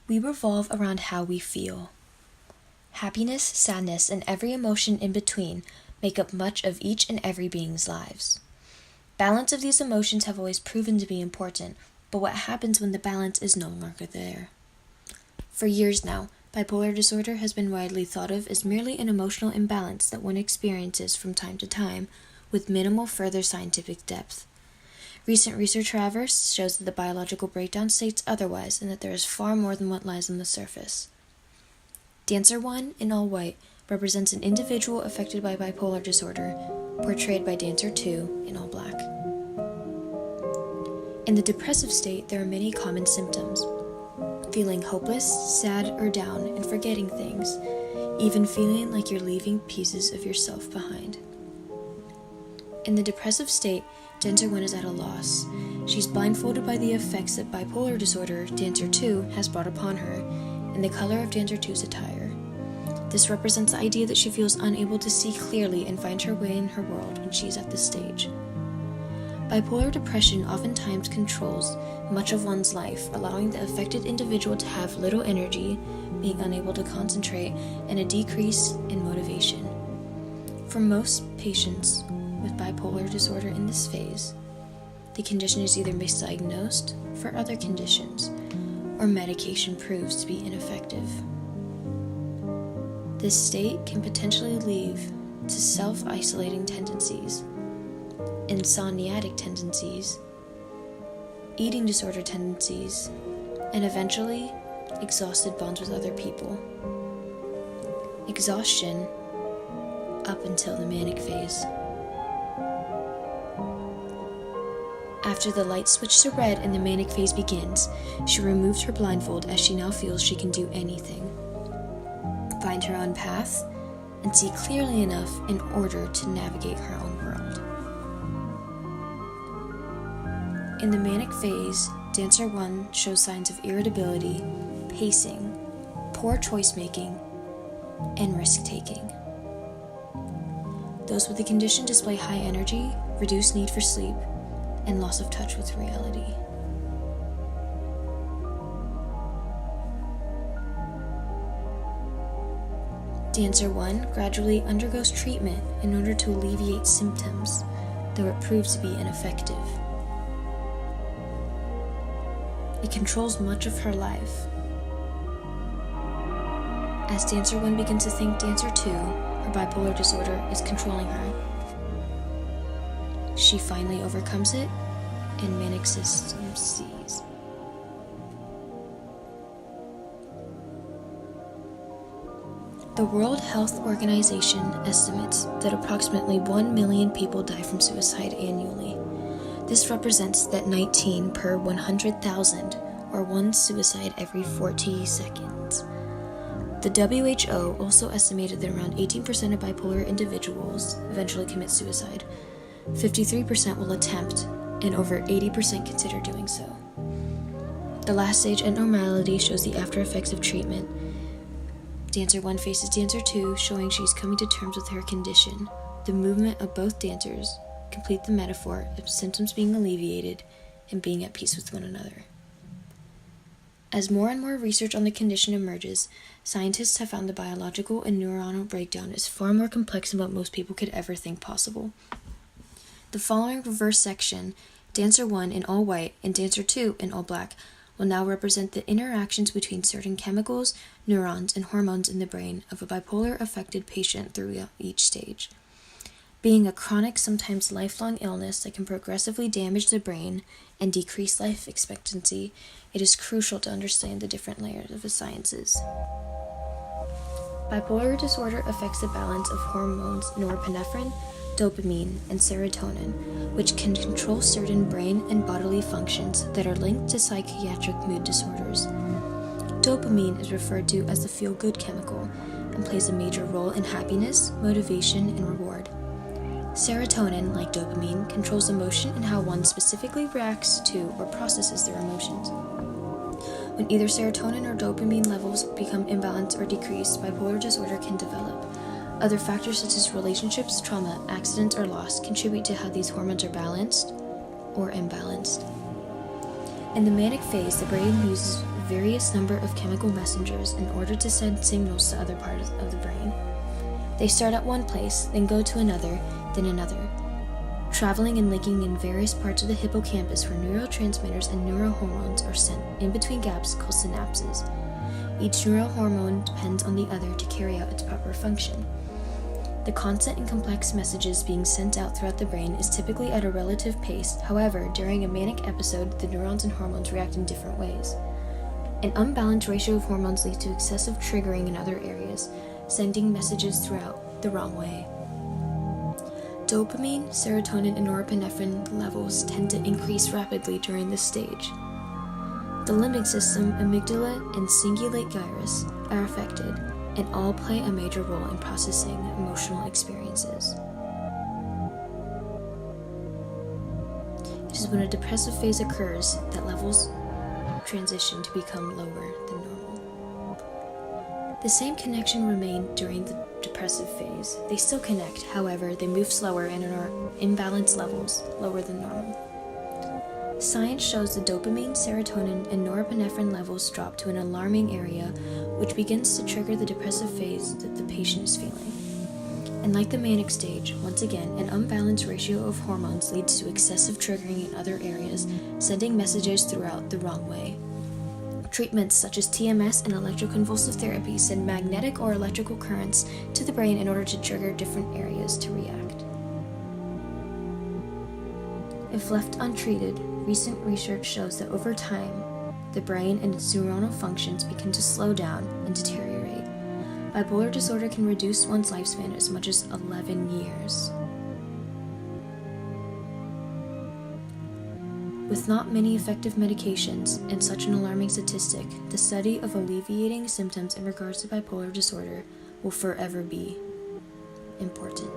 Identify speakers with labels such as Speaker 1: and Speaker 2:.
Speaker 1: We revolve around how we feel. Happiness, sadness, and every emotion in between make up much of each and every being's lives. Balance of these emotions have always proven to be important, but what happens when the balance is no longer there? For years now, bipolar disorder has been widely thought of as merely an emotional imbalance that one experiences from time to time, with minimal further scientific depth. Recent research, however, shows that the biological breakdown states otherwise and that there is far more than what lies on the surface. Dancer 1, in all white, represents an individual affected by bipolar disorder, portrayed by Dancer 2, in all black. In the depressive state, there are many common symptoms: feeling hopeless, sad, or down, and forgetting things, even feeling like you're leaving pieces of yourself behind. In the depressive state, Dancer 1 is at a loss. She's blindfolded by the effects that bipolar disorder, Dancer 2, has brought upon her, and the color of Dancer 2's attire. This represents the idea that she feels unable to see clearly and find her way in her world when she's at this stage. Bipolar depression oftentimes controls much of one's life, allowing the affected individual to have little energy, being unable to concentrate, and a decrease in motivation. For most patients with bipolar disorder in this phase, the condition is either misdiagnosed for other conditions, or medication proves to be ineffective. This state can potentially lead to self-isolating tendencies, insomniatic tendencies, eating disorder tendencies, and eventually, exhausted bonds with other people. Exhaustion up until the manic phase. After the light switched to red and the manic phase begins, she removes her blindfold as she now feels she can do anything, find her own path, and see clearly enough in order to navigate her own world. In the manic phase, Dancer 1 shows signs of irritability, pacing, poor choice-making, and risk-taking. Those with the condition display high energy, reduced need for sleep, and loss of touch with reality. Dancer 1 gradually undergoes treatment in order to alleviate symptoms, though it proves to be ineffective. It controls much of her life. As Dancer 1 begins to think Dancer 2, her bipolar disorder, is controlling her, she finally overcomes it, and manic system cease. The World Health Organization estimates that approximately 1 million people die from suicide annually. This represents that 19 per 100,000, or one suicide every 40 seconds. The WHO also estimated that around 18% of bipolar individuals eventually commit suicide. 53% will attempt, and over 80% consider doing so. The last stage at normality shows the after effects of treatment. Dancer 1 faces Dancer 2, showing she's coming to terms with her condition. The movement of both dancers complete the metaphor of symptoms being alleviated and being at peace with one another. As more and more research on the condition emerges, scientists have found the biological and neuronal breakdown is far more complex than what most people could ever think possible. The following reverse section, Dancer 1 in all white and Dancer 2 in all black, will now represent the interactions between certain chemicals, neurons, and hormones in the brain of a bipolar-affected patient throughout each stage. Being a chronic, sometimes lifelong illness that can progressively damage the brain and decrease life expectancy, it is crucial to understand the different layers of the sciences. Bipolar disorder affects the balance of hormones norepinephrine, dopamine, and serotonin, which can control certain brain and bodily functions that are linked to psychiatric mood disorders. Dopamine is referred to as the feel-good chemical and plays a major role in happiness, motivation, and reward. Serotonin, like dopamine, controls emotion and how one specifically reacts to or processes their emotions. When either serotonin or dopamine levels become imbalanced or decreased, bipolar disorder can develop. Other factors such as relationships, trauma, accidents, or loss contribute to how these hormones are balanced or imbalanced. In the manic phase, the brain uses various number of chemical messengers in order to send signals to other parts of the brain. They start at one place, then go to another, then another, traveling and linking in various parts of the hippocampus where neurotransmitters and neurohormones are sent in between gaps called synapses. Each neurohormone depends on the other to carry out its proper function. The constant and complex messages being sent out throughout the brain is typically at a relative pace. However, during a manic episode, the neurons and hormones react in different ways. An unbalanced ratio of hormones leads to excessive triggering in other areas, sending messages throughout the wrong way. Dopamine, serotonin, and norepinephrine levels tend to increase rapidly during this stage. The limbic system, amygdala, and cingulate gyrus are affected, and all play a major role in processing emotional experiences. It is when a depressive phase occurs that levels transition to become lower than normal. The same connection remained during the depressive phase. They still connect, however, they move slower and are imbalanced levels, lower than normal. Science shows the dopamine, serotonin, and norepinephrine levels drop to an alarming area, which begins to trigger the depressive phase that the patient is feeling. And like the manic stage, once again, an unbalanced ratio of hormones leads to excessive triggering in other areas, sending messages throughout the wrong way. Treatments such as TMS and electroconvulsive therapy send magnetic or electrical currents to the brain in order to trigger different areas to react. If left untreated, recent research shows that over time, the brain and its neuronal functions begin to slow down and deteriorate. Bipolar disorder can reduce one's lifespan as much as 11 years. With not many effective medications and such an alarming statistic, the study of alleviating symptoms in regards to bipolar disorder will forever be important.